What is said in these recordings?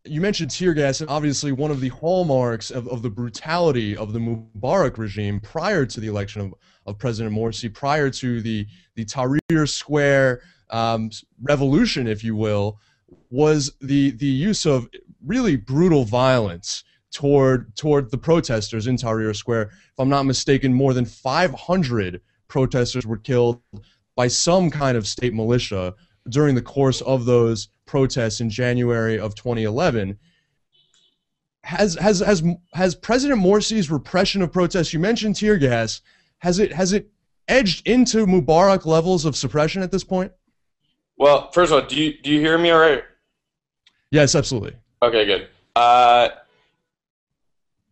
you mentioned tear gas, and obviously one of the hallmarks of the brutality of the Mubarak regime prior to the election of President Morsi, prior to the Tahrir Square revolution, if you will, was the use of really brutal violence toward the protesters in Tahrir Square. If I'm not mistaken, more than 500 protesters were killed by some kind of state militia during the course of those protests in January of 2011. Has President Morsi's repression of protests, you mentioned tear gas, has it edged into Mubarak levels of suppression at this point? Well, first of all, do you hear me all right? Yes, absolutely. Okay, good.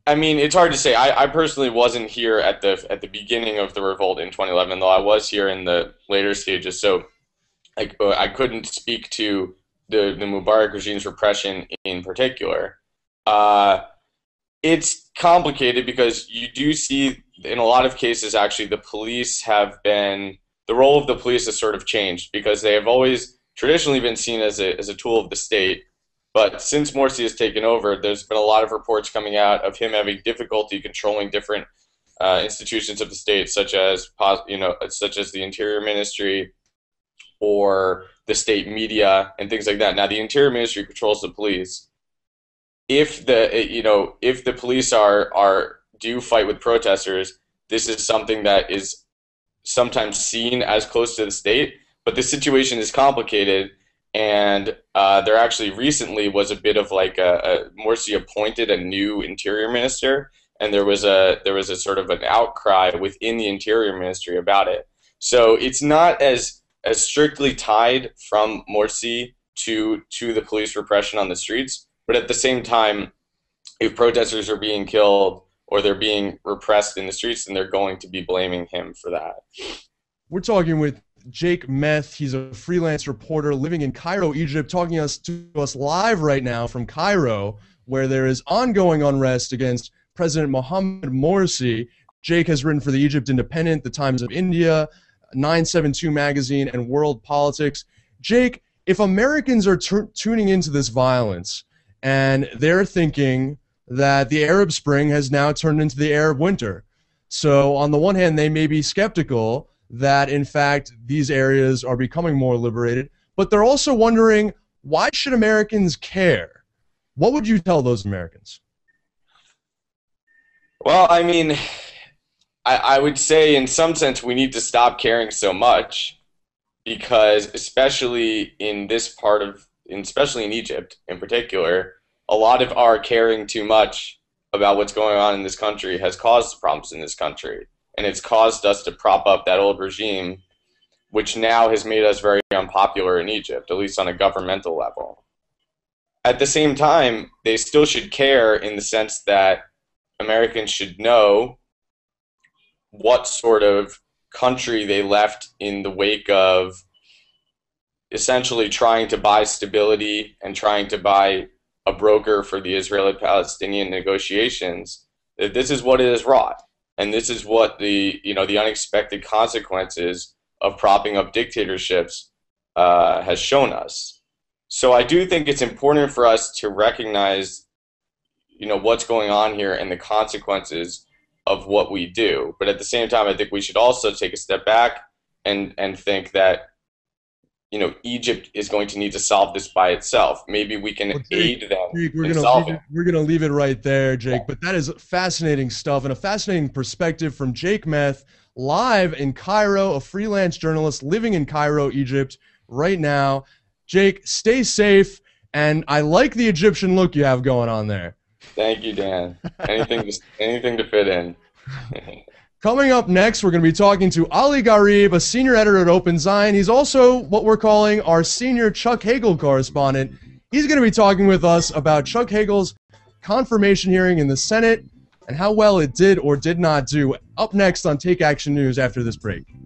I mean, it's hard to say. I personally wasn't here at the beginning of the revolt in 2011, though I was here in the later stages. So I couldn't speak to the Mubarak regime's repression in particular. It's complicated because you do see in a lot of cases actually the role of the police has sort of changed because they have always traditionally been seen as a tool of the state. But since Morsi has taken over, there's been a lot of reports coming out of him having difficulty controlling different institutions of the state, such as the Interior Ministry or the state media and things like that. Now, the Interior Ministry controls the police. If the police do fight with protesters, this is something that is sometimes seen as close to the state. But the situation is complicated. And there actually recently was a bit of like Morsi appointed a new interior minister, and there was a sort of an outcry within the interior ministry about it. So it's not as strictly tied from Morsi to the police repression on the streets, but at the same time, if protesters are being killed or they're being repressed in the streets, then they're going to be blaming him for that. We're talking with Jake Meth. He's a freelance reporter living in Cairo, Egypt, talking to us live right now from Cairo, where there is ongoing unrest against President Mohammed Morsi. Jake has written for the Egypt Independent, the Times of India, 972 magazine, and World Politics. Jake, if Americans are tuning into this violence and they're thinking that the Arab Spring has now turned into the Arab Winter, so on the one hand, they may be skeptical that in fact these areas are becoming more liberated, but they're also wondering, why should Americans care? What would you tell those Americans? Well, I mean, I would say in some sense we need to stop caring so much because especially in especially in Egypt in particular, a lot of our caring too much about what's going on in this country has caused problems in this country. And it's caused us to prop up that old regime, which now has made us very unpopular in Egypt, at least on a governmental level. At the same time, they still should care in the sense that Americans should know what sort of country they left in the wake of essentially trying to buy stability and trying to buy a broker for the Israeli-Palestinian negotiations. That this is what it has wrought. And this is what the unexpected consequences of propping up dictatorships has shown us. So I do think it's important for us to recognize, what's going on here and the consequences of what we do. But at the same time, I think we should also take a step back and think that, Egypt is going to need to solve this by itself. Maybe we can aid them in solving it. We're gonna leave it right there, Jake. Yeah. But that is fascinating stuff and a fascinating perspective from Jake Meth, live in Cairo, a freelance journalist living in Cairo, Egypt, right now. Jake, stay safe, and I like the Egyptian look you have going on there. Thank you, Dan. Anything to fit in. Coming up next, we're going to be talking to Ali Gharib, a senior editor at Open Zion. He's also what we're calling our senior Chuck Hagel correspondent. He's going to be talking with us about Chuck Hagel's confirmation hearing in the Senate and how well it did or did not do. Up next on Take Action News after this break.